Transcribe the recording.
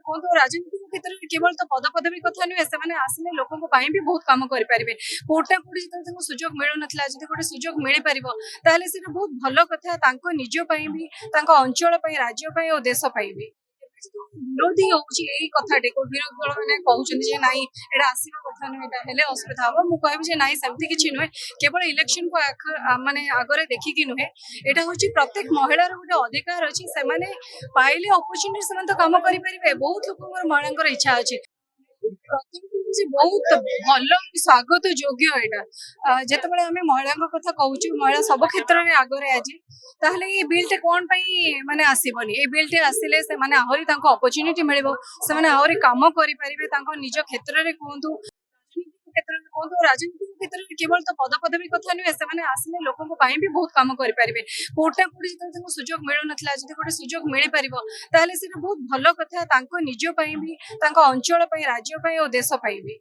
कहतु राजनीतिक क्षेत्र में केवल तो पद पदवी कथा नुहे से आसिले लोकों भी बहुत कम करेंगे कोटा कोटी जो सुजोग मिलू ना जब गोटे सुजोग मिल पार ताहले से बहुत भल कथा निजपाई भी अंचल राज्य और देश भी विरोधी होती कथाटे को विरोधी दल मैंने कहते नाई एटा आसवा कथा नुहे असुविधा हम मुझे नाई सेमती किसी नुहे केवल इलेक्शन को माने आगे देखिकी नुहे यहाँ हूँ प्रत्येक महिलार गोटे अधिकार अच्छी से पाइले अपरच्युनिटी से तो कम करेंगे बहुत लोक महिला इच्छा अच्छी बहुत भल स्वागत योग्य यहाँ जिते आम महिला कथा कहूँ महिला सब क्षेत्र में आगे आज ताहले ये बिलटे कौन माने आसबनी ये बिलटे आसिले से माने आहरी अपरच्युनिटी मिल आहरी कम करेंगे निज क्षेत्र में कहतु क्षेत्र में कहतु राजनीतिक क्षेत्र में केवल तो पद पदवी कथा नुहे से आसिले लोकों भी बहुत कम करेंगे कोटा कोटी जो सुजोग मिलू ना जब गोटे सुजोग मिल पार ताहले से बहुत भल कथा निजपाई भी अंचल राज्य और देश भी।